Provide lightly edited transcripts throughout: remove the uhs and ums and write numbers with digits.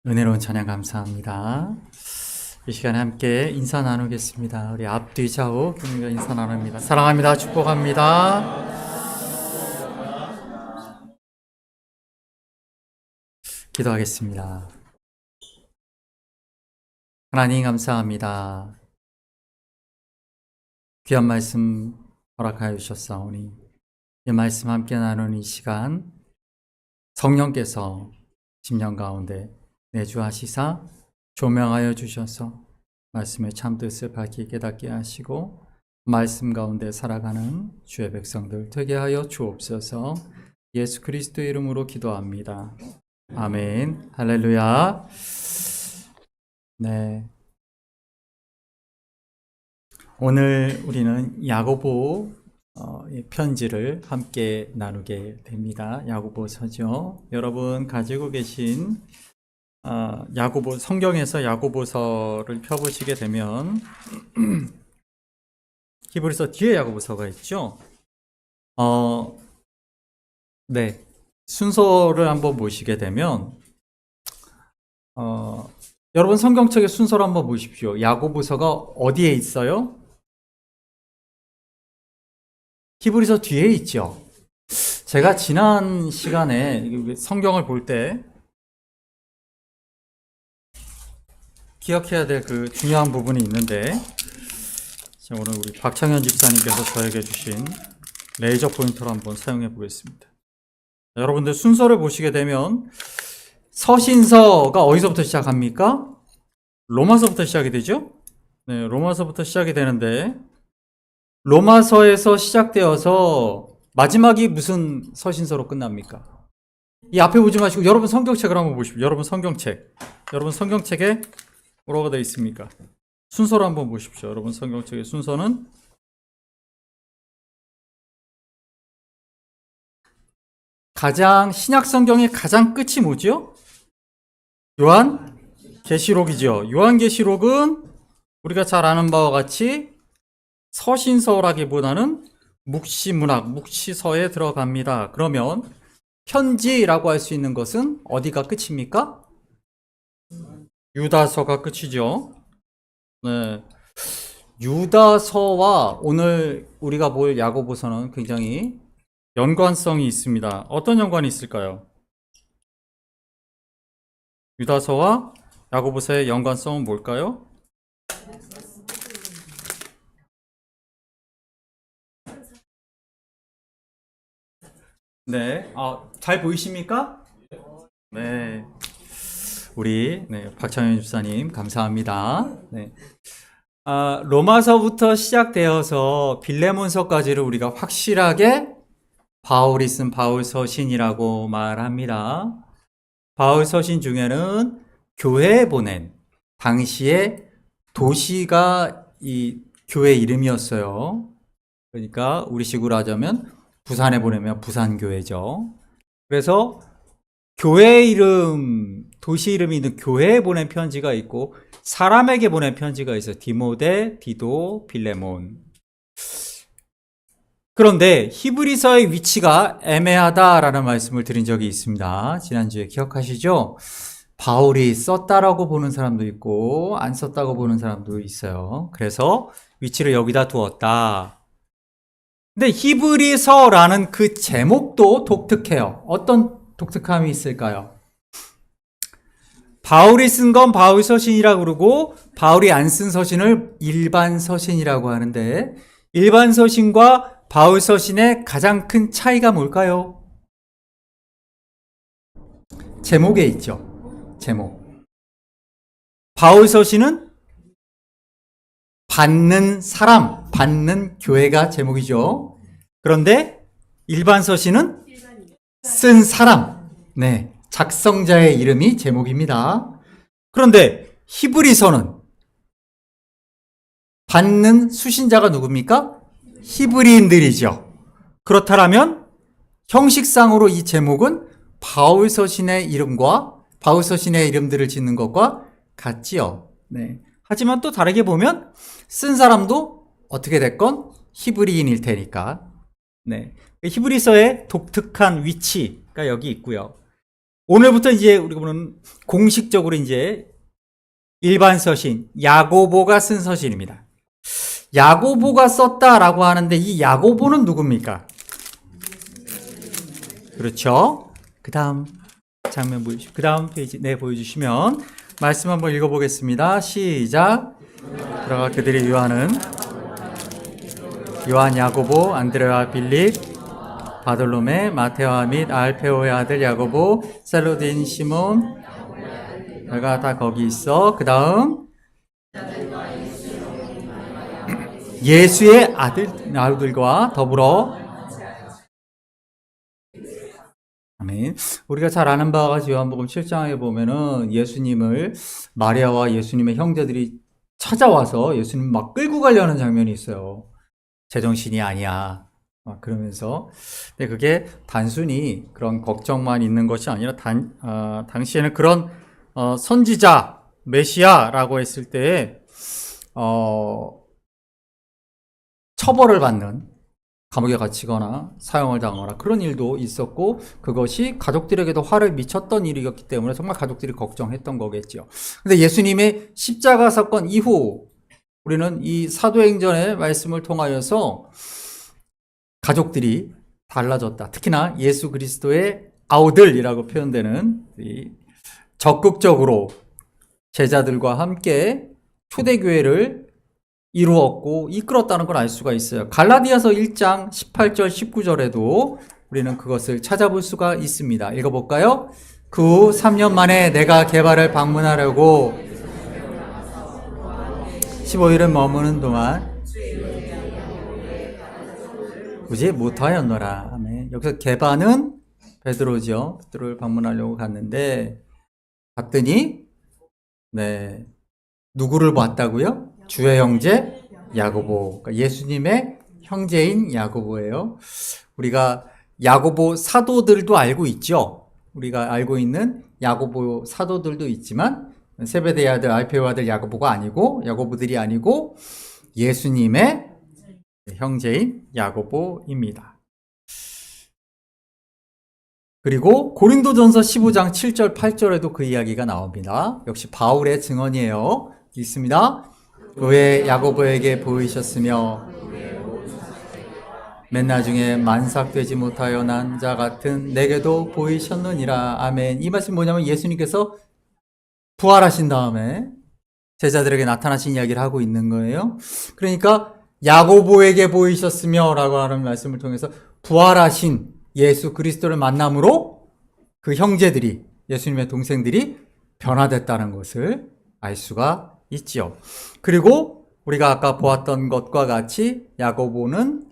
은혜로운 찬양 감사합니다. 이 시간에 함께 인사 나누겠습니다. 우리 앞뒤 좌우 교민과 인사 나눕니다. 사랑합니다. 축복합니다. 기도하겠습니다. 하나님 감사합니다. 귀한 말씀 허락하여 주셨사오니 이 말씀 함께 나누는 이 시간 성령께서 심령 가운데 내주하시사 조명하여 주셔서 말씀의 참뜻을 밝히 깨닫게 하시고 말씀 가운데 살아가는 주의 백성들 되게 하여 주옵소서. 예수 그리스도의 이름으로 기도합니다. 아멘. 할렐루야. 네. 오늘 우리는 야고보 편지를 함께 나누게 됩니다. 야고보서죠. 여러분 가지고 계신 야고보 성경에서 야고보서를 펴보시게 되면 히브리서 뒤에 야고보서가 있죠. 네, 순서를 한번 보시게 되면 여러분 성경책의 순서를 한번 보십시오. 야고보서가 어디에 있어요? 히브리서 뒤에 있죠. 제가 지난 시간에 성경을 볼 때 기억해야 될 그 중요한 부분이 있는데, 오늘 우리 박창현 집사님께서 저에게 주신 레이저 포인터를 한번 사용해 보겠습니다. 여러분들 순서를 보시게 되면 서신서가 어디서부터 시작합니까? 로마서부터 시작이 되죠? 네, 로마서부터 시작이 되는데 로마서에서 시작되어서 마지막이 무슨 서신서로 끝납니까? 이 앞에 보지 마시고 여러분 성경책을 한번 보십시오. 여러분 성경책에 뭐라고 되어 있습니까? 순서를 한번 보십시오. 여러분 성경책의 순서는 신약 성경의 가장 끝이 뭐죠? 요한계시록이죠. 요한계시록은 우리가 잘 아는 바와 같이 서신서라기보다는 묵시문학, 묵시서에 들어갑니다. 그러면 편지라고 할 수 있는 것은 어디가 끝입니까? 유다서가 끝이죠. 네. 유다서와 오늘 우리가 볼 야고보서는 굉장히 연관성이 있습니다. 어떤 연관이 있을까요? 유다서와 야고보서의 연관성은 뭘까요? 네. 잘 보이십니까? 네. 우리 박창현 집사님 감사합니다. 네. 로마서부터 시작되어서 빌레몬서까지를 우리가 확실하게 바울이 쓴 바울서신이라고 말합니다. 바울서신 중에는 교회에 보낸 당시의 도시가 이 교회 이름이었어요. 그러니까 우리식으로 하자면 부산에 보내면 부산교회죠. 그래서 교회 이름, 도시 이름이 있는 교회에 보낸 편지가 있고 사람에게 보낸 편지가 있어요. 디모데, 디도, 빌레몬. 그런데 히브리서의 위치가 애매하다라는 말씀을 드린 적이 있습니다. 지난주에 기억하시죠? 바울이 썼다라고 보는 사람도 있고 안 썼다고 보는 사람도 있어요. 그래서 위치를 여기다 두었다. 근데 히브리서라는 그 제목도 독특해요. 어떤 독특함이 있을까요? 바울이 쓴 건 바울서신이라고 그러고 바울이 안 쓴 서신을 일반서신이라고 하는데 일반서신과 바울서신의 가장 큰 차이가 뭘까요? 제목에 있죠. 제목. 바울서신은 받는 사람, 받는 교회가 제목이죠. 그런데 일반서신은 쓴 사람, 네, 작성자의 이름이 제목입니다. 그런데 히브리서는 받는 수신자가 누굽니까? 히브리인들이죠. 그렇다면 형식상으로 이 제목은 바울서신의 이름과 바울서신의 이름들을 짓는 것과 같지요. 네. 하지만 또 다르게 보면 쓴 사람도 어떻게 됐건 히브리인일 테니까. 네. 히브리서의 독특한 위치가 여기 있고요. 오늘부터 이제 우리가 보는 공식적으로 이제 일반 서신, 야고보가 쓴 서신입니다. 야고보가 썼다라고 하는데 이 야고보는 누굽니까? 그렇죠. 그 다음 장면 보여주시고, 그 다음 페이지 보여주시면 말씀 한번 읽어보겠습니다. 시작. 들어가 그들이 요한, 야고보, 안드레와 빌립, 바돌로메, 마테오와 및 알페오의 아들 야고보, 셀로딘 시몬, 내가 다 거기 있어. 그 다음 예수의 아들들과 더불어, 아멘. 우리가 잘 아는 바와 같이 요한복음 7장에 보면은 예수님을 마리아와 예수님의 형제들이 찾아와서 예수님 막 끌고 가려는 장면이 있어요. 제정신이 아니야. 그러면서. 근데 그게 단순히 그런 걱정만 있는 것이 아니라 당시에는 그런 선지자, 메시아라고 했을 때 처벌을 받는, 감옥에 갇히거나 사형을 당하거나 그런 일도 있었고, 그것이 가족들에게도 화를 미쳤던 일이었기 때문에 정말 가족들이 걱정했던 거겠죠. 근데 예수님의 십자가 사건 이후 우리는 이 사도행전의 말씀을 통하여서 가족들이 달라졌다. 특히나 예수 그리스도의 아우들이라고 표현되는 적극적으로 제자들과 함께 초대교회를 이루었고 이끌었다는 걸 알 수가 있어요. 갈라디아서 1장 18절 19절에도 우리는 그것을 찾아볼 수가 있습니다. 읽어볼까요? 그 후 3년 만에 내가 게바를 방문하려고 15일은 머무는 동안 굳이 못하였노라. 아멘. 여기서 게바는 베드로죠. 베드로를 방문하려고 갔는데 갔더니 누구를 봤다고요? 주의 형제 야고보, 그러니까 예수님의 형제인 야고보예요. 우리가 야고보 사도들도 알고 있죠. 우리가 알고 있는 야고보 사도들도 있지만 세베대의 아들 알페오 아들 야고보가 아니고, 야고보들이 아니고 예수님의 형제인 야고보입니다. 그리고 고린도전서 15장 7절 8절에도 그 이야기가 나옵니다. 역시 바울의 증언이에요. 있습니다. 왜 야고보에게 보이셨으며 맨날 중에 만삭되지 못하여 난 자 같은 내게도 보이셨느니라. 아멘. 이 말씀이 뭐냐면 예수님께서 부활하신 다음에 제자들에게 나타나신 이야기를 하고 있는 거예요. 그러니까 야고보에게 보이셨으며 라고 하는 말씀을 통해서 부활하신 예수 그리스도를 만남으로 그 형제들이, 예수님의 동생들이 변화됐다는 것을 알 수가 있지요. 그리고 우리가 아까 보았던 것과 같이 야고보는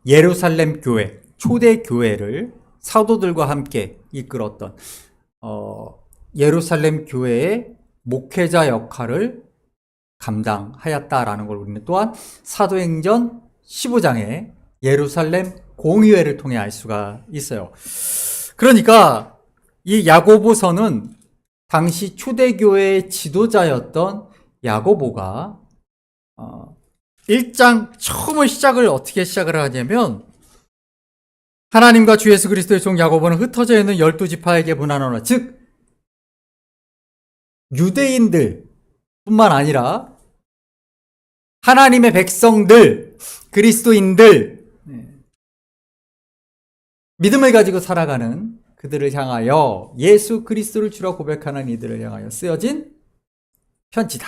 예루살렘 교회, 초대 교회를 사도들과 함께 이끌었던 예루살렘 교회의 목회자 역할을 감당하였다라는 걸 우리는 또한 사도행전 15장에 예루살렘 공의회를 통해 알 수가 있어요. 그러니까 이 야고보서는 당시 초대교회의 지도자였던 야고보가 1장 처음을 어떻게 시작을 하냐면, 하나님과 주 예수 그리스도의 종 야고보는 흩어져 있는 12지파에게 문안하노라. 즉 유대인들 뿐만 아니라 하나님의 백성들, 그리스도인들, 믿음을 가지고 살아가는 그들을 향하여, 예수 그리스도를 주로 고백하는 이들을 향하여 쓰여진 편지다.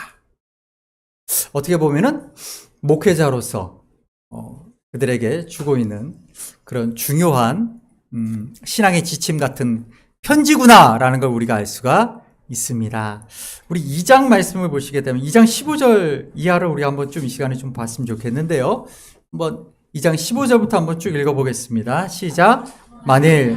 어떻게 보면은 목회자로서 그들에게 주고 있는 그런 중요한 신앙의 지침 같은 편지구나라는 걸 우리가 알 수가 있습니다. 우리 2장 말씀을 보시게 되면 2장 15절 이하를 우리 한번 좀 이 시간에 좀 봤으면 좋겠는데요. 한번 2장 15절부터 한번 쭉 읽어보겠습니다. 시작. 만일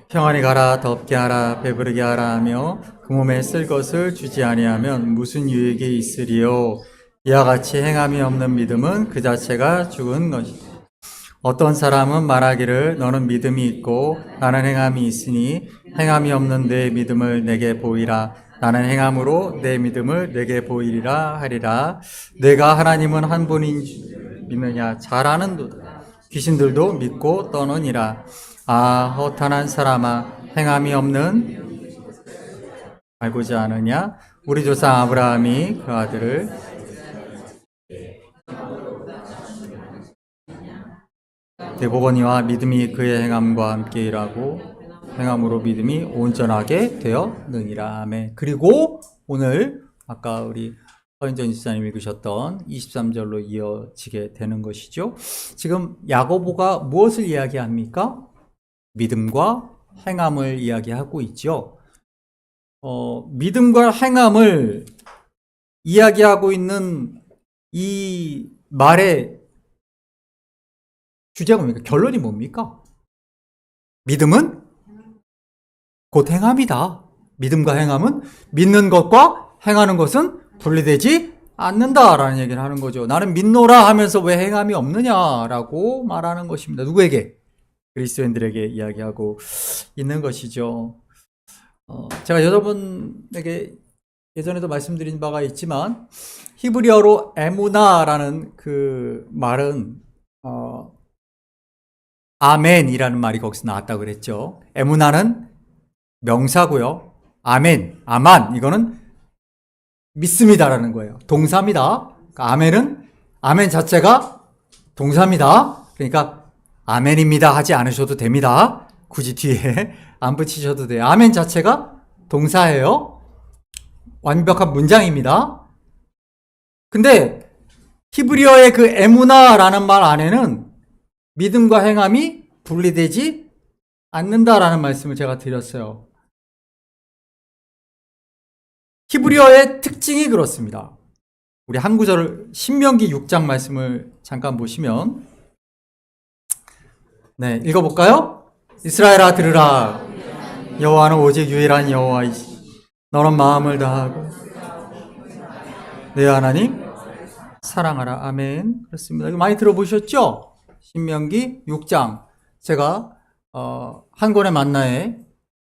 평안히 가라, 덥게 하라, 배부르게 하라 하며 그 몸에 쓸 것을 주지 아니하면 무슨 유익이 있으리요. 이와 같이 행함이 없는 믿음은 그 자체가 죽은 것이다. 어떤 사람은 말하기를 너는 믿음이 있고 나는 행함이 있으니 행함이 없는 내 믿음을 내게 보이라. 나는 행함으로 내 믿음을 내게 보이리라 하리라. 내가 하나님은 한 분인 믿느냐? 잘 아는도다. 귀신들도 믿고 떠느니라. 아, 허탄한 사람아, 행함이 없는 알고자 하느냐? 우리 조상 아브라함이 그 아들을 대복원이와 믿음이 그의 행함과 함께 일하고 행함으로 믿음이 온전하게 되었느니라. 아멘. 그리고 오늘 아까 우리 서인전 지사님이 읽으셨던 23절로 이어지게 되는 것이죠. 지금 야고보가 무엇을 이야기합니까? 믿음과 행함을 이야기하고 있죠. 믿음과 행함을 이야기하고 있는 이 말의 주제가 뭡니까? 결론이 뭡니까? 믿음은 곧 행함이다. 믿음과 행함은 믿는 것과 행하는 것은 분리되지 않는다라는 얘기를 하는 거죠. 나는 믿노라 하면서 왜 행함이 없느냐라고 말하는 것입니다. 누구에게? 그리스도인들에게 이야기하고 있는 것이죠. 제가 여러분에게 예전에도 말씀드린 바가 있지만 히브리어로 에무나라는 그 말은 아멘이라는 말이 거기서 나왔다고 그랬죠. 에무나는 명사고요. 아멘, 아만 이거는 믿습니다라는 거예요. 동사입니다. 그러니까 아멘은 아멘 자체가 동사입니다. 그러니까 아멘입니다 하지 않으셔도 됩니다. 굳이 뒤에 안 붙이셔도 돼요. 아멘 자체가 동사예요. 완벽한 문장입니다. 근데 히브리어의 그 에무나라는 말 안에는 믿음과 행함이 분리되지 않는다라는 말씀을 제가 드렸어요. 히브리어의 특징이 그렇습니다. 우리 한 구절 신명기 6장 말씀을 잠깐 보시면 네, 읽어볼까요? 이스라엘아 들으라. 여호와는 오직 유일한 여호와이시. 너는 마음을 다하고 내 하나님 사랑하라. 아멘. 그렇습니다. 이거 많이 들어보셨죠? 신명기 6장. 제가 한 권의 만나에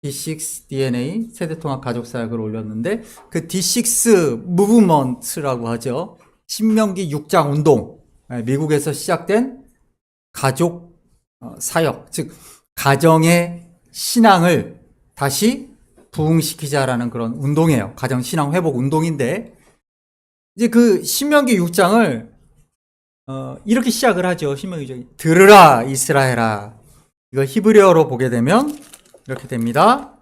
D6 DNA 세대통합 가족사역을 올렸는데 그 D6 무브먼트라고 하죠. 신명기 6장 운동. 미국에서 시작된 가족 사역, 즉 가정의 신앙을 다시 부흥시키자라는 그런 운동이에요. 가정 신앙 회복 운동인데 이제 그 신명기 6장을 이렇게 시작을 하죠. 신명기 6장. 들으라 이스라엘아. 이거 히브리어로 보게 되면 이렇게 됩니다.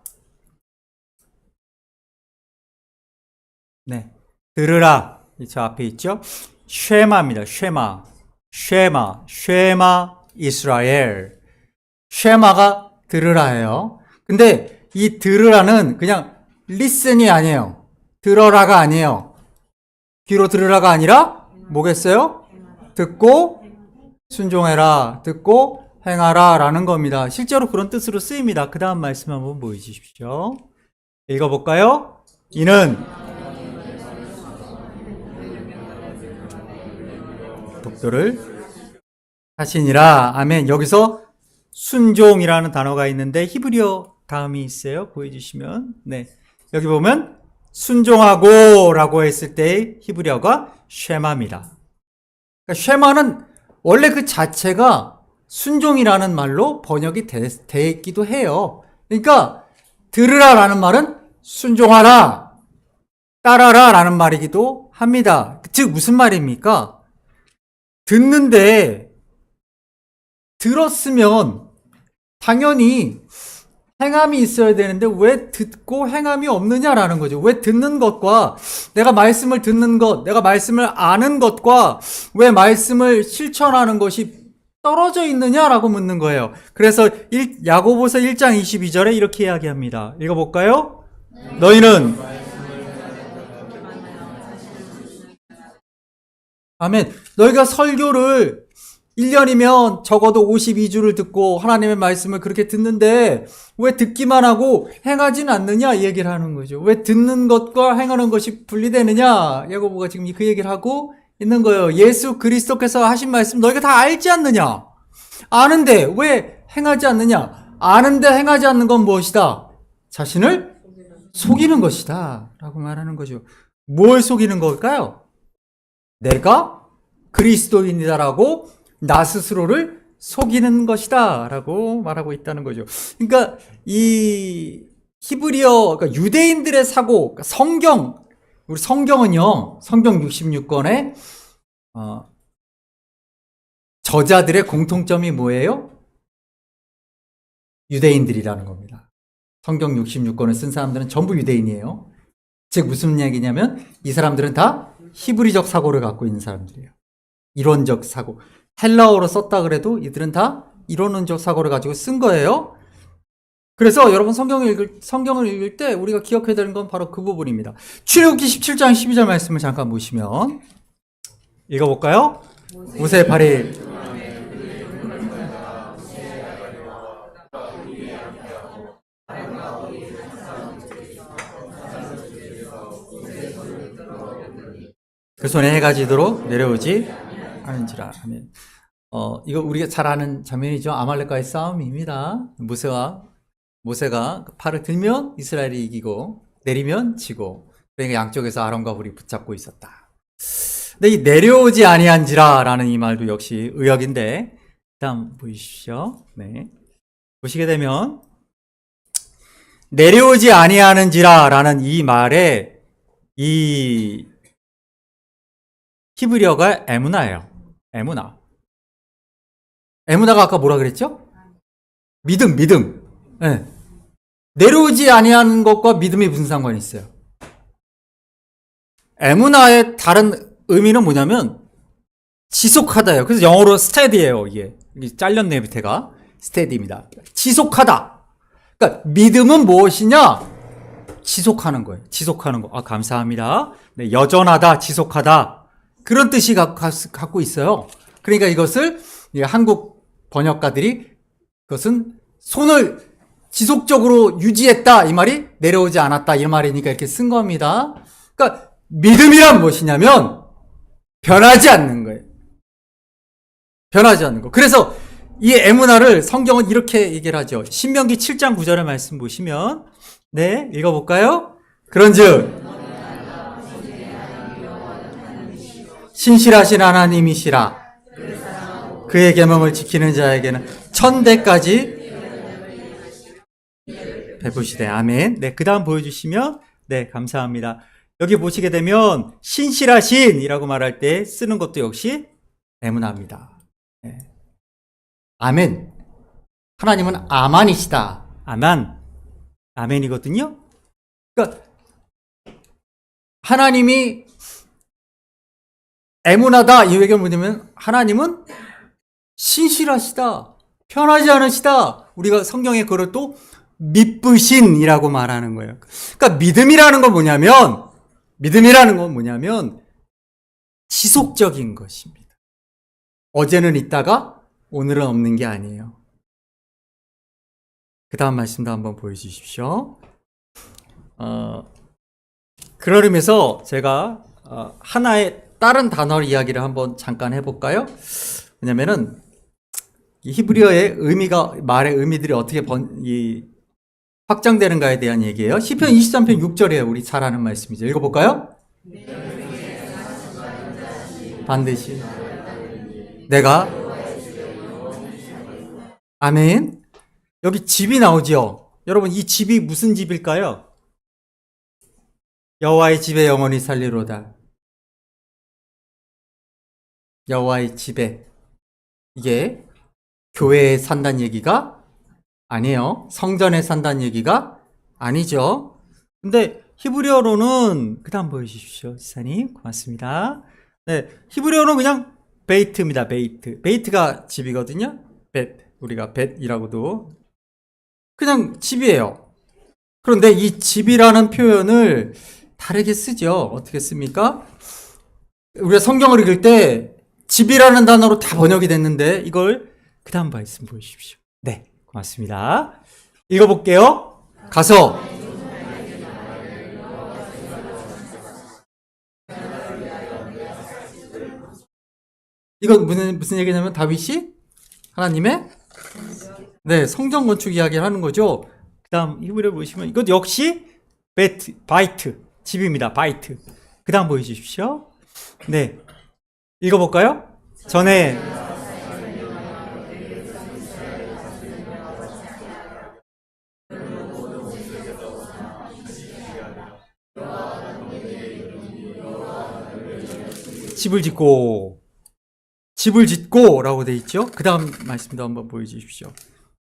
네, 들으라. 저 앞에 있죠. 쉐마입니다. 쉐마, 쉐마, 쉐마 이스라엘. 쉐마가 들으라예요. 근데 이 들으라는 그냥 listen이 아니에요. 들어라가 아니에요. 귀로 들으라가 아니라 뭐겠어요? 듣고 순종해라. 듣고 행하라 라는 겁니다. 실제로 그런 뜻으로 쓰입니다. 그 다음 말씀 한번 보여주십시오. 읽어볼까요? 이는 독도를 하시니라. 아멘. 여기서 순종이라는 단어가 있는데 히브리어 다음이 있어요. 보여주시면 네, 여기 보면 순종하고 라고 했을 때 히브리어가 쉐마입니다. 그러니까 쉐마는 원래 그 자체가 순종이라는 말로 번역이 돼 있기도 해요. 그러니까 들으라라는 말은 순종하라, 따라라라는 말이기도 합니다. 즉 무슨 말입니까? 듣는데 들었으면 당연히 행함이 있어야 되는데 왜 듣고 행함이 없느냐라는 거죠. 왜 듣는 것과 내가 말씀을 듣는 것, 내가 말씀을 아는 것과 왜 말씀을 실천하는 것이 떨어져 있느냐라고 묻는 거예요. 그래서 야고보서 1장 22절에 이렇게 이야기합니다. 읽어볼까요? 너희는 아멘. 너희가 설교를 1년이면 적어도 52주를 듣고 하나님의 말씀을 그렇게 듣는데 왜 듣기만 하고 행하지는 않느냐 이 얘기를 하는 거죠. 왜 듣는 것과 행하는 것이 분리되느냐. 야고보가 지금 그 얘기를 하고 있는 거예요. 예수 그리스도께서 하신 말씀 너희가 다 알지 않느냐? 아는데 왜 행하지 않느냐? 아는데 행하지 않는 건 무엇이다? 자신을 속이는 것이다 라고 말하는 거죠. 뭘 속이는 걸까요? 내가 그리스도인이다라고 나 스스로를 속이는 것이다 라고 말하고 있다는 거죠. 그러니까 이 히브리어, 그러니까 유대인들의 사고, 그러니까 우리 성경은요, 성경 66권에 저자들의 공통점이 뭐예요? 유대인들이라는 겁니다. 성경 66권을 쓴 사람들은 전부 유대인이에요. 즉 무슨 얘기냐면 이 사람들은 다 히브리적 사고를 갖고 있는 사람들이에요. 이론적 사고. 헬라어로 썼다 그래도 이들은 다 이론적 사고를 가지고 쓴 거예요. 그래서 여러분 성경을 읽을 때 우리가 기억해야 되는 건 바로 그 부분입니다. 출애굽기 17장 12절 말씀을 잠깐 보시면 읽어볼까요? 모세 발이 그 손에 해가 지도록 내려오지 않은지라. 아멘. 이거 우리가 잘 아는 장면이죠. 아말렉과의 싸움입니다. 모세가 팔을 들면 이스라엘이 이기고 내리면 지고, 그러니까 양쪽에서 아론과 훌이 붙잡고 있었다. 근데 이 내려오지 아니한지라라는 이 말도 역시 의역인데, 다음 보이십시오. 네. 보시게 되면 내려오지 아니하는지라라는 이 말에 이 히브리어가 에무나예요. 에무나가 아까 뭐라 그랬죠? 믿음. 네. 내려오지 아니하는 것과 믿음이 무슨 상관이 있어요? 에무나의 다른 의미는 뭐냐면 지속하다예요. 그래서 영어로 스테디예요. 이게 잘렸네, 밑에가. 스테디입니다. 지속하다. 그러니까 믿음은 무엇이냐? 지속하는 거예요. 지속하는 거. 감사합니다. 네, 여전하다, 지속하다. 그런 뜻이 갖고 있어요. 그러니까 이것을 한국 번역가들이 그것은 손을 지속적으로 유지했다, 이 말이 내려오지 않았다, 이 말이니까 이렇게 쓴 겁니다. 그러니까 믿음이란 무엇이냐면 변하지 않는 거예요. 변하지 않는 거. 그래서 이 에무나를 성경은 이렇게 얘기를 하죠. 신명기 7장 9절의 말씀 보시면, 네, 읽어볼까요? 그런즉 신실하신 하나님이시라. 그의 계명을 지키는 자에게는 천대까지 베푸시되. 아멘. 네, 그 다음 보여주시면, 네, 감사합니다. 여기 보시게 되면 신실하신이라고 말할 때 쓰는 것도 역시 에무나입니다. 네. 아멘. 하나님은 아만이시다. 아멘이거든요. 그러니까 하나님이 에무나다, 이 얘기는 뭐냐면 하나님은 신실하시다, 편하지 않으시다. 우리가 성경에 그걸 또 미쁘신이라고 말하는 거예요. 그러니까 믿음이라는 건 뭐냐면 지속적인 것입니다. 어제는 있다가 오늘은 없는 게 아니에요. 그 다음 말씀도 한번 보여주십시오. 그런 의미에서 제가 하나의 다른 단어를 이야기를 한번 잠깐 해볼까요? 왜냐면은 이 히브리어의 의미가, 말의 의미들이 어떻게 확장되는가에 대한 얘기예요. 시편 23편 6절이에요. 우리 잘 아는 말씀이죠. 읽어볼까요? 반드시 내가, 아멘. 여기 집이 나오죠. 여러분, 이 집이 무슨 집일까요? 여호와의 집에 영원히 살리로다. 여호와의 집에, 이게 교회에 산다는 얘기가 아니에요. 성전에 산다는 얘기가 아니죠. 근데 히브리어로는, 그 다음 보여주십시오, 지사님. 고맙습니다. 네, 히브리어로는 그냥 베이트입니다. 베이트가 집이거든요. 우리가 벳이라고도 그냥 집이에요. 그런데 이 집이라는 표현을 다르게 쓰죠. 어떻게 씁니까? 우리가 성경을 읽을 때 집이라는 단어로 다 번역이 됐는데, 이걸 그 다음 말씀 보여주십시오. 네, 고맙습니다. 읽어볼게요. 가서 이건 무슨 얘기냐면 다윗이 하나님의, 네, 성전 건축 이야기를 하는 거죠. 그 다음 히브리어 보시면 이것 역시 바이트, 집입니다. 바이트. 그 다음 보여주십시오. 네, 읽어볼까요? 전에 집을 짓고 라고 돼 있죠. 그 다음 말씀도 한번 보여주십시오.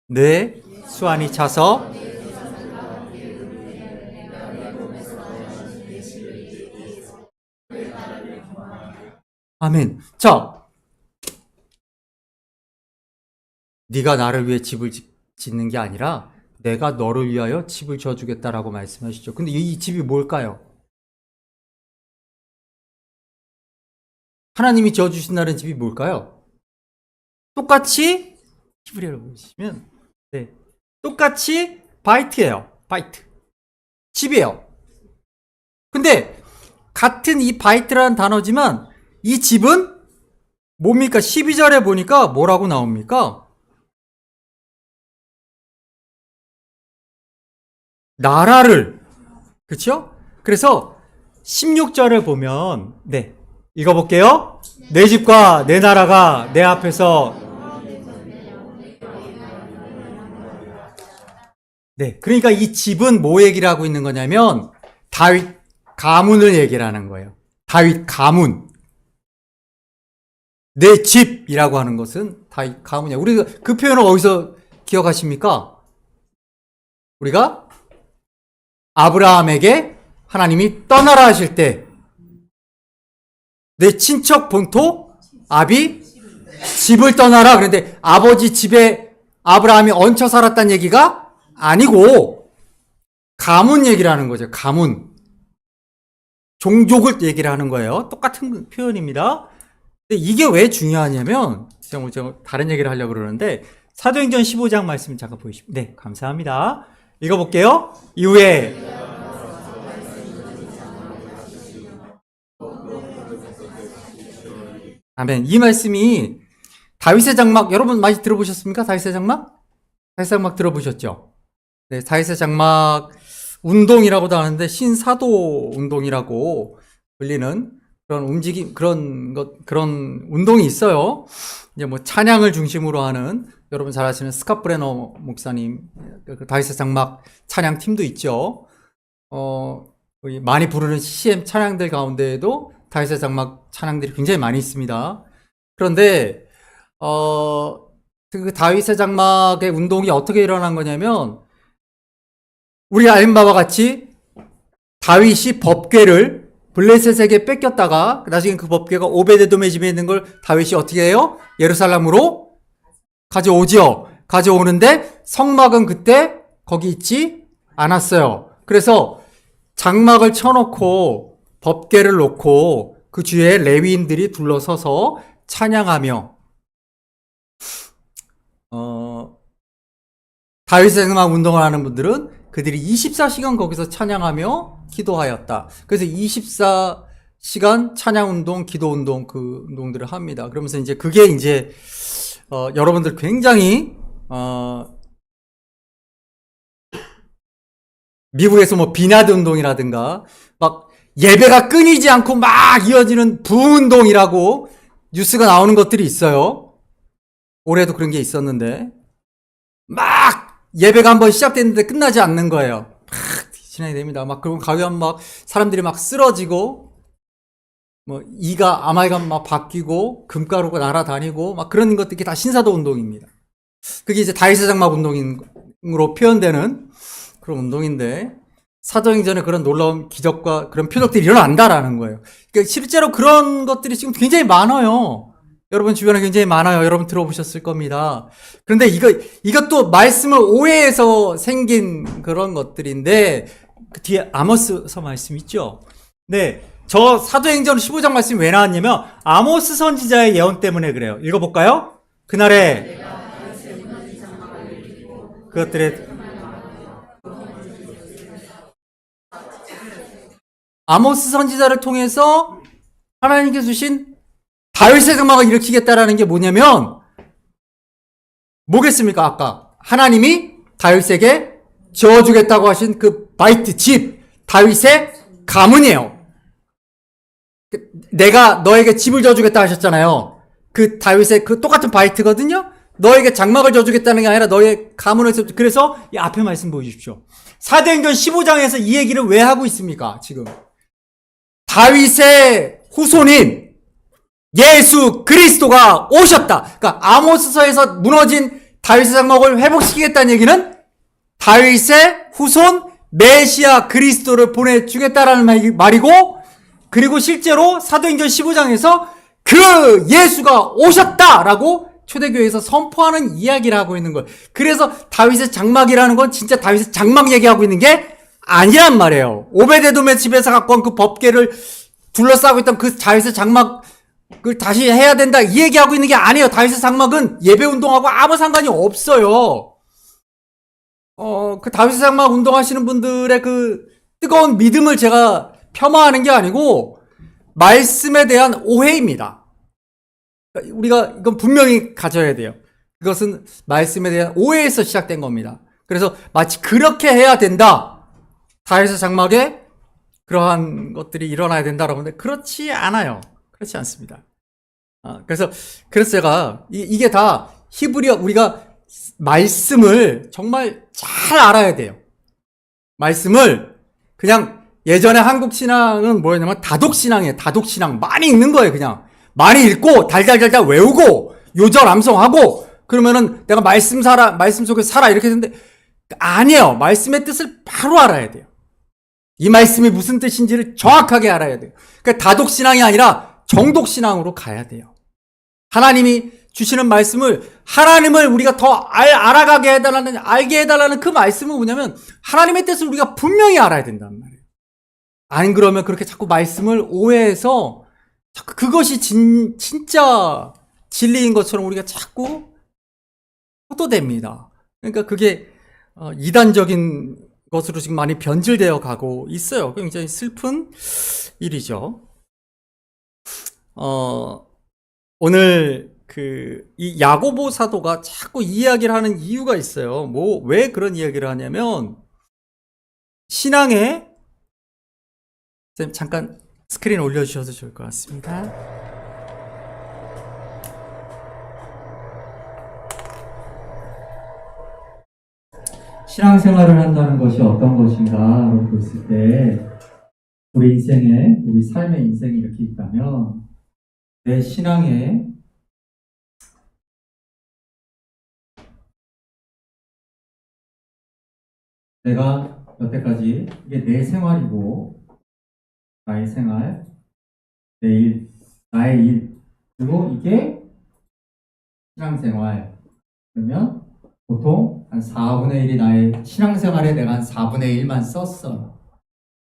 네, 수완이 차서 아멘. 자, 네가 나를 위해 집을 짓는 게 아니라 내가 너를 위하여 집을 지어주겠다라고 말씀하시죠. 근데 이 집이 뭘까요? 하나님이 지어주신다는 집이 뭘까요? 똑같이 히브리어로 보시면 네, 똑같이 바이트예요. 바이트. 집이에요. 근데 같은 이 바이트라는 단어지만 이 집은 뭡니까? 12절에 보니까 뭐라고 나옵니까? 나라를. 그렇죠? 그래서 16절에 보면 네, 읽어볼게요. 내 집과 내 나라가 내 앞에서 네, 그러니까 이 집은 뭐 얘기를 하고 있는 거냐면 다윗 가문을 얘기를 하는 거예요. 다윗 가문. 내 집이라고 하는 것은 다윗 가문이야. 우리가 그 표현을 어디서 기억하십니까? 우리가 아브라함에게 하나님이 떠나라 하실 때 내 친척 본토 아비 집을 떠나라. 그런데 아버지 집에 아브라함이 얹혀 살았다는 얘기가 아니고 가문 얘기를 하는 거죠. 가문. 종족을 얘기를 하는 거예요. 똑같은 표현입니다. 근데 이게 왜 중요하냐면 제가 다른 얘기를 하려고 그러는데 사도행전 15장 말씀 잠깐 보이십시오. 네, 감사합니다. 읽어볼게요. 이후에 아멘. 이 말씀이 다윗의 장막 여러분 많이 들어보셨습니까? 다윗의 장막? 다윗의 장막 들어보셨죠? 네, 다윗의 장막 운동이라고도 하는데 신사도 운동이라고 불리는 그런 움직임 그런 운동이 있어요. 이제 뭐 찬양을 중심으로 하는 여러분 잘 아시는 스캇 브레너 목사님 그 다윗의 장막 찬양 팀도 있죠. 많이 부르는 CCM 찬양들 가운데에도 다윗의 장막 찬양들이 굉장히 많이 있습니다. 그런데 그 다윗의 장막의 운동이 어떻게 일어난 거냐면 우리가 아는 바와 같이 다윗이 법궤를 블레셋에게 뺏겼다가 나중에 그 법궤가 오베데돔의 집에 있는 걸 다윗이 어떻게 해요? 예루살렘으로 가져오지요. 가져오는데 성막은 그때 거기 있지 않았어요. 그래서 장막을 쳐놓고 법궤를 놓고 그 주위에 레위인들이 둘러서서 찬양하며 다윗의 장막 운동을 하는 분들은 그들이 24시간 거기서 찬양하며 기도하였다. 그래서 24시간 찬양운동, 기도운동 그 운동들을 합니다. 그러면서 이제 그게 이제 여러분들 굉장히 미국에서 뭐 비나드 운동이라든가 막 예배가 끊이지 않고 막 이어지는 부운동이라고 뉴스가 나오는 것들이 있어요. 올해도 그런 게 있었는데 막 예배가 한번 시작됐는데 끝나지 않는 거예요. 막 진행이 됩니다. 막 그러고 가면 막 사람들이 막 쓰러지고 뭐 아말감 막 바뀌고 금가루가 날아다니고 막 그런 것들이 다 신사도 운동입니다. 그게 이제 다윗의 장막 운동으로 표현되는 그런 운동인데 사도행전에 그런 놀라운 기적과 그런 표적들이 일어난다라는 거예요. 그러니까 실제로 그런 것들이 지금 굉장히 많아요. 여러분 주변에 굉장히 많아요. 여러분 들어보셨을 겁니다. 그런데 이것도 말씀을 오해해서 생긴 그런 것들인데 그 뒤에 아모스서 말씀 있죠? 네. 저 사도행전 15장 말씀이 왜 나왔냐면 아모스 선지자의 예언 때문에 그래요. 읽어볼까요? 그날에 그것들의 아모스 선지자를 통해서 하나님께서 주신 다윗의 장막을 일으키겠다라는 게 뭐냐면 뭐겠습니까? 아까 하나님이 다윗에게 지어주겠다고 하신 그 바이트 집 다윗의 가문이에요. 내가 너에게 집을 져주겠다 하셨잖아요. 그 다윗의 그 똑같은 바이트거든요. 너에게 장막을 져주겠다는 게 아니라 너의 가문을 그래서 이 앞에 말씀 보여주십시오. 사도행전 15장에서 이 얘기를 왜 하고 있습니까? 지금 다윗의 후손인 예수 그리스도가 오셨다. 그러니까 아모스서에서 무너진 다윗의 장막을 회복시키겠다는 얘기는 다윗의 후손 메시아 그리스도를 보내주겠다라는 말이고, 그리고 실제로 사도행전 15장에서 그 예수가 오셨다라고 초대교회에서 선포하는 이야기를 하고 있는 거예요. 그래서 다윗의 장막이라는 건 진짜 다윗의 장막 얘기하고 있는 게 아니란 말이에요. 오베데돔의 집에서 갖고 온 그 법궤를 둘러싸고 있던 그 다윗의 장막을 다시 해야 된다 이 얘기하고 있는 게 아니에요. 다윗의 장막은 예배운동하고 아무 상관이 없어요. 그 다윗의 장막 운동하시는 분들의 그 뜨거운 믿음을 제가 폄하하는 게 아니고 말씀에 대한 오해입니다. 우리가 이건 분명히 가져야 돼요. 그것은 말씀에 대한 오해에서 시작된 겁니다. 그래서 마치 그렇게 해야 된다. 다윗의 장막에 그러한 것들이 일어나야 된다라고 하는데 그렇지 않아요. 그렇지 않습니다. 그래서 제가 이게 다 히브리어 우리가 말씀을 정말 잘 알아야 돼요. 말씀을 그냥 예전에 한국 신앙은 뭐였냐면 다독신앙이에요. 다독신앙 많이 읽는 거예요. 그냥 많이 읽고 달달달달 외우고 요절 암송하고 그러면은 내가 말씀 속에 살아 이렇게 했는데 아니에요. 말씀의 뜻을 바로 알아야 돼요. 이 말씀이 무슨 뜻인지를 정확하게 알아야 돼요. 그러니까 다독신앙이 아니라 정독신앙으로 가야 돼요. 하나님이 주시는 말씀을 하나님을 우리가 더 알아가게 해달라는 알게 해달라는 그 말씀은 뭐냐면 하나님의 뜻을 우리가 분명히 알아야 된단 말이에요. 안 그러면 그렇게 자꾸 말씀을 오해해서 자꾸 그것이 진짜 진리인 것처럼 우리가 자꾸 호도됩니다. 그러니까 그게 이단적인 것으로 지금 많이 변질되어 가고 있어요. 굉장히 슬픈 일이죠. 오늘 이 야고보 사도가 자꾸 이야기를 하는 이유가 있어요. 왜 그런 이야기를 하냐면 신앙에 잠깐 스크린 올려주셔도 좋을 것 같습니다. 신앙생활을 한다는 것이 어떤 것인가로 봤을 때 우리 삶의 인생이 이렇게 있다면 내 신앙에 내가 여태까지 이게 내 생활이고 나의 생활, 내 일, 나의 일, 그리고 이게 신앙생활. 그러면 보통 한 4분의 1이 나의 신앙생활에 내가 한 4분의 1만 썼어.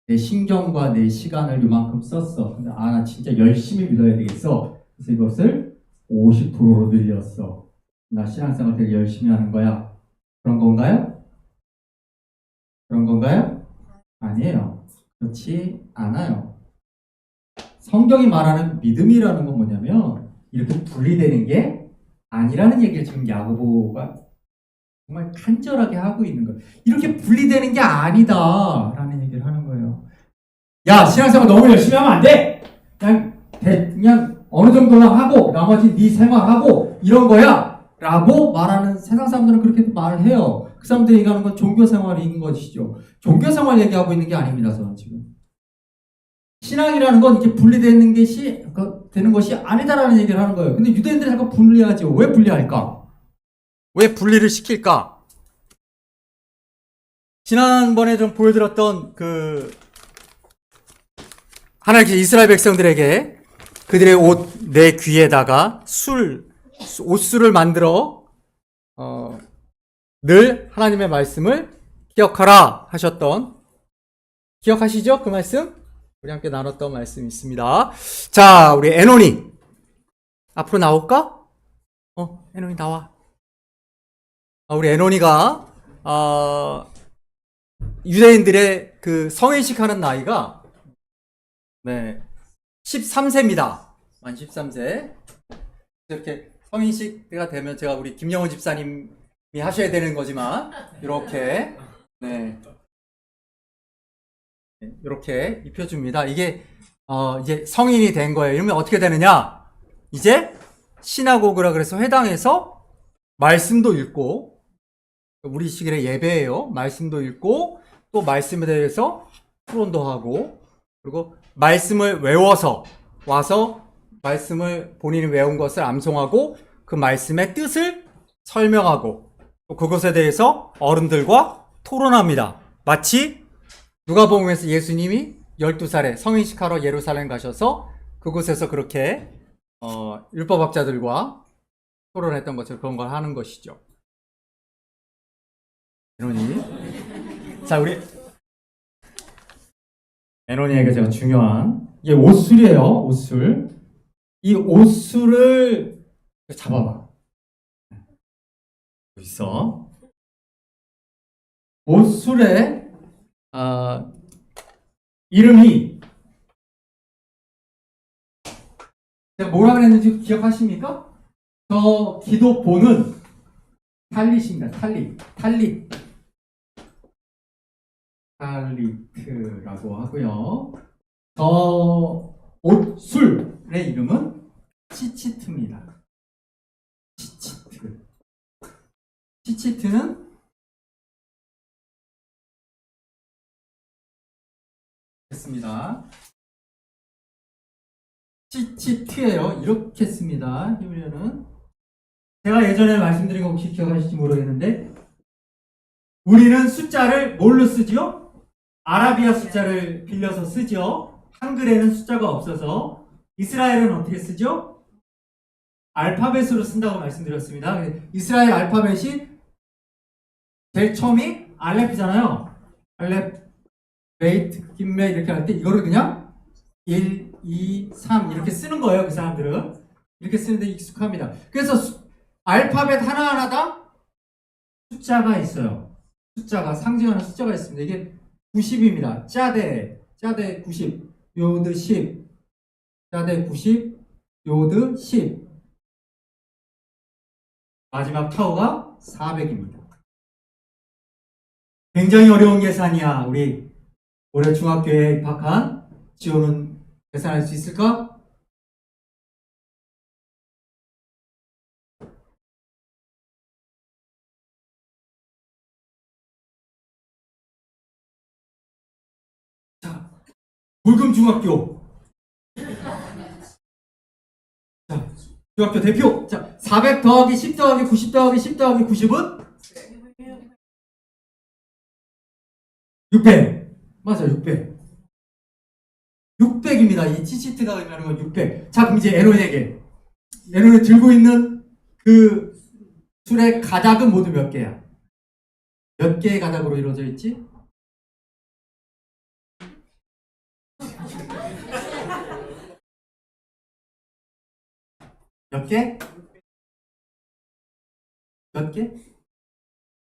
내 신경과 내 시간을 이만큼 썼어. 근데 나 진짜 열심히 믿어야 되겠어. 그래서 이것을 50%로 늘렸어. 나 신앙생활 되게 열심히 하는 거야. 그런 건가요? 그런 건가요? 아니에요. 그렇지 않아요. 성경이 말하는 믿음이라는 건 뭐냐면 이렇게 분리되는 게 아니라는 얘기를 지금 야고보가 정말 간절하게 하고 있는 거예요. 이렇게 분리되는 게 아니다 라는 얘기를 하는 거예요. 야, 신앙생활 너무 열심히 하면 안 돼. 그냥 어느 정도만 하고 나머지 네 생활하고 이런 거야 라고 말하는 세상 사람들은 그렇게 말을 해요. 그 사람들이 얘기하는 건 종교생활인 것이죠. 종교생활 얘기하고 있는 게 아닙니다. 저는 지금 신앙이라는 건 이렇게 분리되는 것이 아니다라는 얘기를 하는 거예요. 근데 유대인들이 자꾸 분리하죠. 왜 분리할까? 왜 분리를 시킬까? 지난번에 좀 보여드렸던 하나님께서 이스라엘 백성들에게 그들의 옷 내 귀에다가 옷술을 만들어 늘 하나님의 말씀을 기억하라 하셨던, 기억하시죠? 그 말씀? 우리 함께 나눴던 말씀이 있습니다. 자, 우리 에논이 앞으로 나올까? 에논이 나와. 우리 에논이가 유대인들의 그 성인식 하는 나이가 13세입니다. 만 13세. 이렇게 성인식가 되면 제가 우리 김영원 집사님이 하셔야 되는 거지만 이렇게 이렇게 입혀줍니다. 이게 이제 성인이 된 거예요. 이러면 어떻게 되느냐? 이제 시나고그라 그래서 회당에서 말씀도 읽고, 우리 시기의 예배예요. 말씀도 읽고, 또 말씀에 대해서 토론도 하고, 그리고 말씀을 외워서 와서 말씀을 본인이 외운 것을 암송하고 그 말씀의 뜻을 설명하고 또 그것에 대해서 어른들과 토론합니다. 마치 누가복음에서 예수님이 12살에 성인식하러 예루살렘 가셔서 그곳에서 그렇게 율법학자들과 토론했던 것처럼 그런 걸 하는 것이죠. 에노니. 자, 우리 에노니에게 제가 중요한 이게 옷술이에요. 옷술. 이 옷술을 잡아봐. 있어. 옷술의 이름이 제가 뭐라 그랬는지 기억하십니까? 저 기도본은 탈릿입니다. 탈리트라고 하고요. 저 옷술의 이름은 치치트입니다. 치치트는 됐습니다. 치치트예요. 이렇게 씁니다. 히브리어는 제가 예전에 말씀드린 거 혹시 기억하실지 모르겠는데 우리는 숫자를 뭘로 쓰죠? 아라비아 숫자를 빌려서 쓰죠. 한글에는 숫자가 없어서. 이스라엘은 어떻게 쓰죠? 알파벳으로 쓴다고 말씀드렸습니다. 이스라엘 알파벳이 제일 처음이 알렙이잖아요. 알렙, 베이트, 김메 이렇게 할 때 이거를 그냥 1, 2, 3 이렇게 쓰는 거예요. 그 사람들은. 이렇게 쓰는데 익숙합니다. 그래서 알파벳 하나하나당 숫자가 있어요. 숫자가 상징하는 숫자가 있습니다. 이게 90입니다. 짜대 90, 요드 10, 짜대 90, 요드 10. 마지막 타우가 400입니다. 굉장히 어려운 계산이야. 우리 올해 중학교에 입학한 지호는 계산할 수 있을까? 자, 불금중학교. 자, 중학교 대표. 자, 400 더하기 10 더하기 90 더하기 10 더하기 90은? 600. 맞아, 600. 600입니다. 이 치치트가 의미하는 건 600. 자, 그럼 이제 에론에게. 에론이 들고 있는 그 술의 가닥은 모두 몇 개야? 몇 개의 가닥으로 이루어져 있지? 몇 개? 몇 개?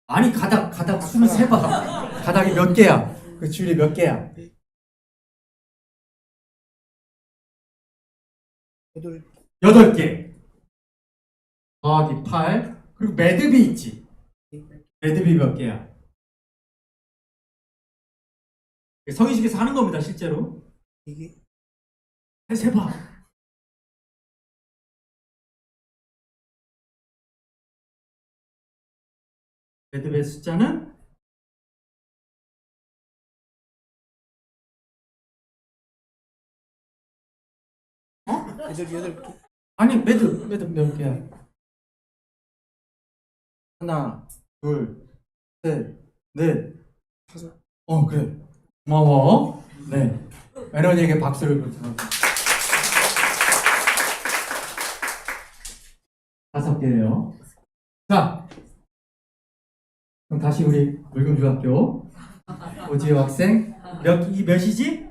아니, 가닥 수는 세봐. 가닥이 몇 개야? 그 줄이 몇 개야? 8개. 더하기 8. 그리고 매듭이 있지. 매듭이 몇 개야? 성인식에서 하는 겁니다, 실제로. 세봐. 매듭의 숫자는 아니, 매듭 몇 개야? 하나, 둘, 셋, 넷, 다섯. 그래. 고마워. 네. 에런이에게 박수를 보내드립니다. 5개예요. 자, 그럼 다시 우리 물금중학교 오지호 학생 몇이지?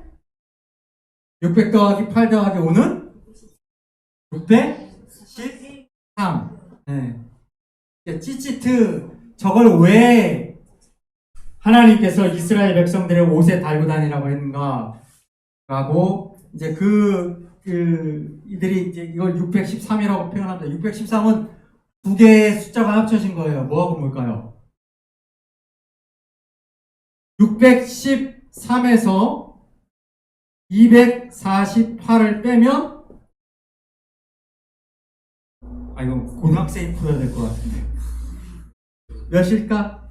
600 더하기 8 더하기 5는 613. 네. 찌찌트 저걸 왜 하나님께서 이스라엘 백성들의 옷에 달고 다니라고 했는가? 라고 이제 이들이 이제 이걸 613이라고 표현합니다. 613은 두 개의 숫자가 합쳐진 거예요. 뭐하고 뭘까요? 613에서 248을 빼면, 이거 고등학생이 풀어야 될 것 같은데. 몇일까?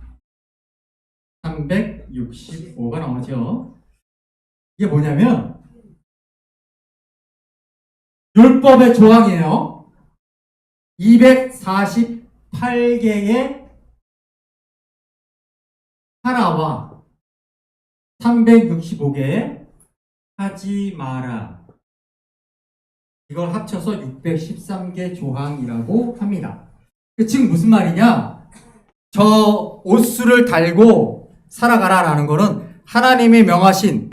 365가 나오죠. 이게 뭐냐면, 율법의 조항이에요. 248개의 하라와 365개의 하지 마라. 이걸 합쳐서 613개 조항이라고 합니다. 지금 무슨 말이냐? 저 옷수를 달고 살아가라라는 거는 하나님이 명하신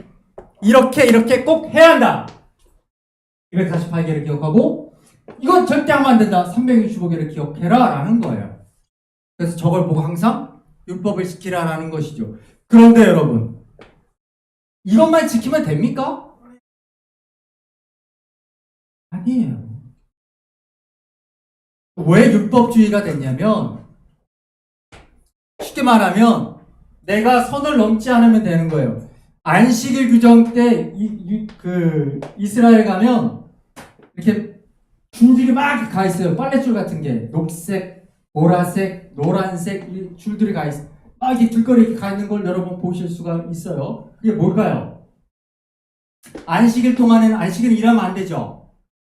이렇게 꼭 해야 한다. 248개를 기억하고 이건 절대 하면 안 된다. 365개를 기억해라 라는 거예요. 그래서 저걸 보고 항상 율법을 지키라라는 것이죠. 그런데 여러분, 이것만 지키면 됩니까? 아니에요. 왜 율법주의가 됐냐면, 쉽게 말하면 내가 선을 넘지 않으면 되는 거예요. 안식일 규정 때 이스라엘 가면 이렇게 줄들이 막 가 있어요. 빨랫줄 같은 게 녹색, 보라색, 노란색 줄들이 가 있어요. 막 이렇게 길거리 이렇게 가 있는 걸 여러분 보실 수가 있어요. 그게 뭘까요? 안식일 동안에는 안식일을 일하면 안 되죠.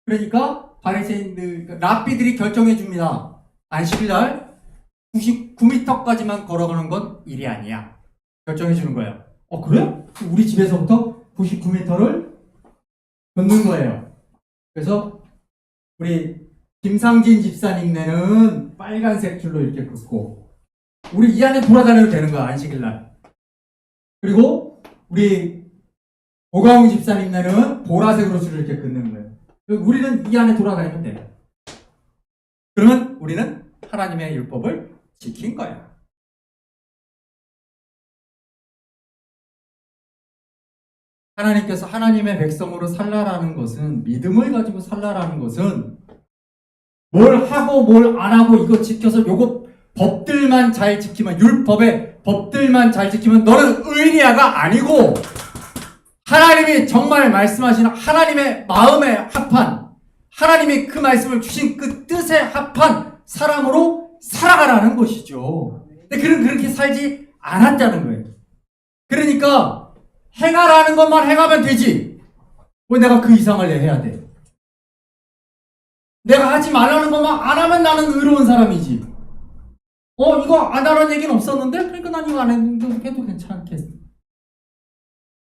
그러니까 바리새인들, 랍비들이 결정해 줍니다. 안식일 날 99m까지만 걸어가는 건 일이 아니야. 결정해 주는 거예요. 그래? 우리 집에서부터 99m를 걷는 거예요. 그래서 우리 김상진 집사님네는 빨간색 줄로 이렇게 긋고 우리 이 안에 돌아다녀도 되는 거야, 안식일 날. 그리고 우리 오가웅 집사님네는 보라색으로 줄을 이렇게 긋는 거예요. 우리는 이 안에 돌아다니면 돼요. 그러면 우리는 하나님의 율법을 지킨 거야. 하나님께서 하나님의 백성으로 살라라는 것은, 믿음을 가지고 살라라는 것은 뭘 하고 뭘 안 하고 이거 지켜서 요거 법들만 잘 지키면, 율법의 법들만 잘 지키면 너는 의리야가 아니고 하나님이 정말 말씀하시는 하나님의 마음에 합한, 하나님이 그 말씀을 주신 그 뜻에 합한 사람으로 살아가라는 것이죠. 근데 그는 그렇게 살지 않았다는 거예요. 그러니까 행하라는 것만 행하면 되지. 왜 내가 그 이상을 해야 돼? 내가 하지 말라는 것만 안 하면 나는 의로운 사람이지. 이거 안 하라는 얘기는 없었는데? 그러니까 난 이거 안 해도 괜찮겠어.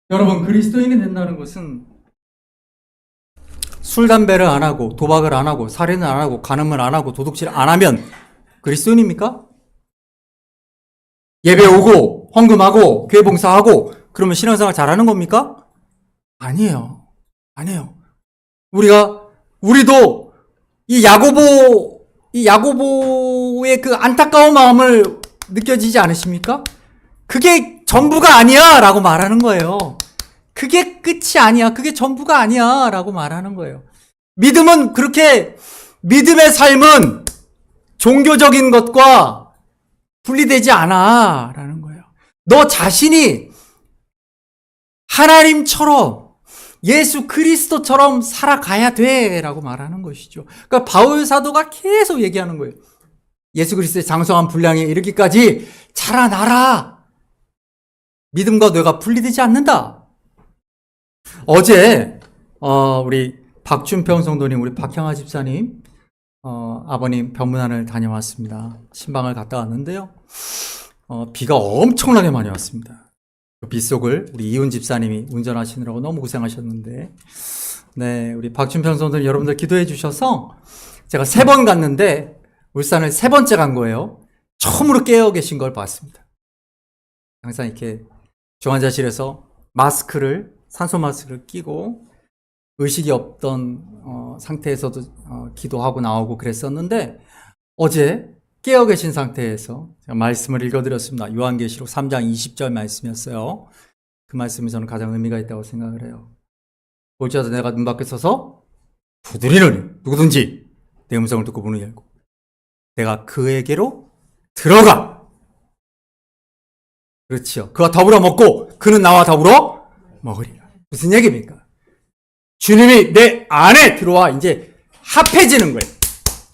여러분, 그리스도인이 된다는 것은 술, 담배를 안 하고, 도박을 안 하고, 살인을 안 하고, 간음을 안 하고, 도둑질을 안 하면 그리스도인입니까? 예배 오고, 헌금하고, 교회 봉사하고, 그러면 신앙생활 잘하는 겁니까? 아니에요. 아니에요. 우리도 이 야고보의 그 안타까운 마음을 느껴지지 않으십니까? 그게 전부가 아니야! 라고 말하는 거예요. 그게 끝이 아니야. 그게 전부가 아니야. 라고 말하는 거예요. 믿음은 그렇게, 믿음의 삶은 종교적인 것과 분리되지 않아. 라는 거예요. 너 자신이 하나님처럼, 예수 그리스도처럼 살아가야 돼. 라고 말하는 것이죠. 그러니까 바울 사도가 계속 얘기하는 거예요. 예수 그리스도의 장성한 분량에 이르기까지 자라나라. 믿음과 뇌가 분리되지 않는다. 어제 우리 박준평 성도님, 우리 박형아 집사님 아버님 병문안을 다녀왔습니다. 신방을 갔다 왔는데요. 비가 엄청나게 많이 왔습니다. 그 빗속을 우리 이훈 집사님이 운전하시느라고 너무 고생하셨는데, 네, 우리 박준평 성도님 여러분들 기도해 주셔서 제가 3번 갔는데 울산을 3번째 간 거예요. 처음으로 깨어 계신 걸 봤습니다. 항상 이렇게 중환자실에서 산소 마스크를 끼고 의식이 없던 상태에서도 기도하고 나오고 그랬었는데, 어제 깨어 계신 상태에서 제가 말씀을 읽어드렸습니다. 요한계시록 3장 20절 말씀이었어요. 그 말씀이 저는 가장 의미가 있다고 생각을 해요. 볼지라도 내가 눈 밖에 서서 두드리노니 누구든지 내 음성을 듣고 문을 열고 내가 그에게로 들어가. 그렇지요. 그와 더불어 먹고 그는 나와 더불어 먹으리라. 무슨 얘기입니까? 주님이 내 안에 들어와 이제 합해지는 거예요.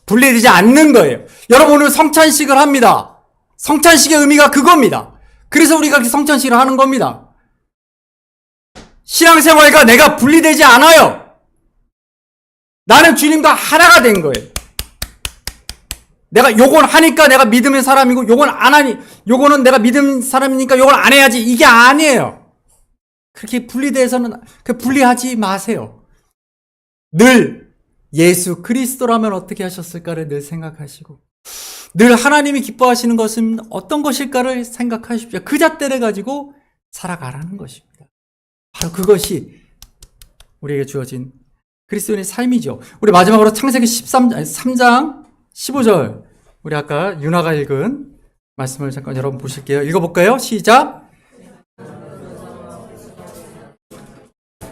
분리되지 않는 거예요. 여러분 오늘 성찬식을 합니다. 성찬식의 의미가 그겁니다. 그래서 우리가 성찬식을 하는 겁니다. 신앙생활과 내가 분리되지 않아요. 나는 주님과 하나가 된 거예요. 내가 요건 하니까 내가 믿음의 사람이고 요건 안 하니 요거는 내가 믿음 사람이니까 요건 안 해야지 이게 아니에요. 그렇게 분리돼서는 분리하지 마세요. 늘 예수 그리스도라면 어떻게 하셨을까를 늘 생각하시고 늘 하나님이 기뻐하시는 것은 어떤 것일까를 생각하십시오. 그 잣대를 가지고 살아가라는 것입니다. 바로 그것이 우리에게 주어진 그리스도인의 삶이죠. 우리 마지막으로 창세기 3장 15절 우리 아까 윤아가 읽은 말씀을 잠깐 여러분 보실게요. 읽어볼까요? 시작.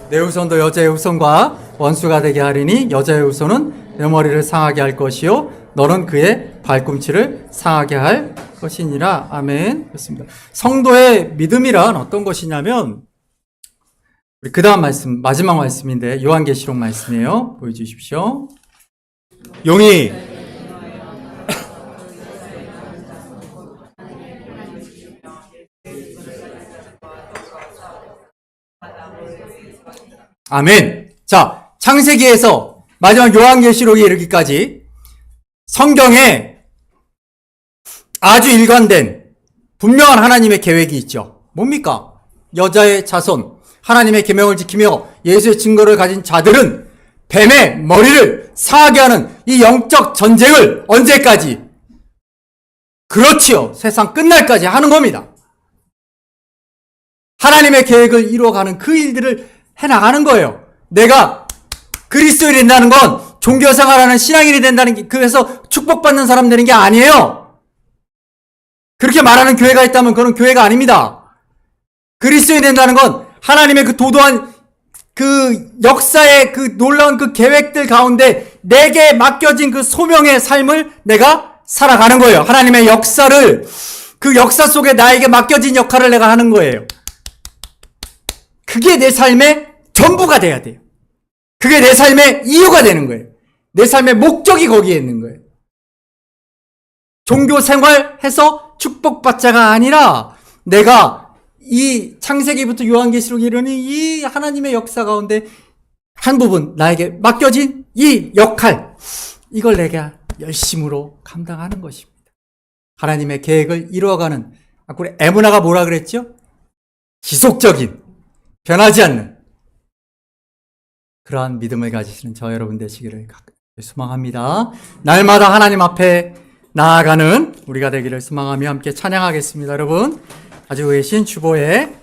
내 후손도 여자의 후손과 원수가 되게 하리니 여자의 후손은 내 머리를 상하게 할 것이요 너는 그의 발꿈치를 상하게 할 것이니라. 아멘. 그렇습니다. 성도의 믿음이란 어떤 것이냐면 우리 그 다음 말씀 마지막 말씀인데 요한계시록 말씀이에요. 보여주십시오. 용이 아멘. 자, 창세기에서 마지막 요한계시록에 이르기까지 성경에 아주 일관된 분명한 하나님의 계획이 있죠. 뭡니까? 여자의 자손, 하나님의 계명을 지키며 예수의 증거를 가진 자들은 뱀의 머리를 상하게 하는 이 영적 전쟁을 언제까지? 그렇지요. 세상 끝날까지 하는 겁니다. 하나님의 계획을 이루어가는 그 일들을 해나가는 거예요. 내가 그리스도인이 된다는 건 종교생활하는 신앙인이 된다는 게 그래서 축복받는 사람 되는 게 아니에요. 그렇게 말하는 교회가 있다면 그건 교회가 아닙니다. 그리스도인이 된다는 건 하나님의 그 도도한 그 역사의 그 놀라운 그 계획들 가운데 내게 맡겨진 그 소명의 삶을 내가 살아가는 거예요. 하나님의 역사를 그 역사 속에 나에게 맡겨진 역할을 내가 하는 거예요. 그게 내 삶의 전부가 돼야 돼요. 그게 내 삶의 이유가 되는 거예요. 내 삶의 목적이 거기에 있는 거예요. 종교 생활해서 축복받자가 아니라 내가 이 창세기부터 요한계시록에 이르는 이 하나님의 역사 가운데 한 부분 나에게 맡겨진 이 역할 이걸 내가 열심으로 감당하는 것입니다. 하나님의 계획을 이루어가는 우리 에무나가 뭐라 그랬죠? 지속적인 변하지 않는 그러한 믿음을 가지시는 저 여러분 되시기를 소망합니다. 날마다 하나님 앞에 나아가는 우리가 되기를 소망하며 함께 찬양하겠습니다. 여러분 가지고 계신 주보에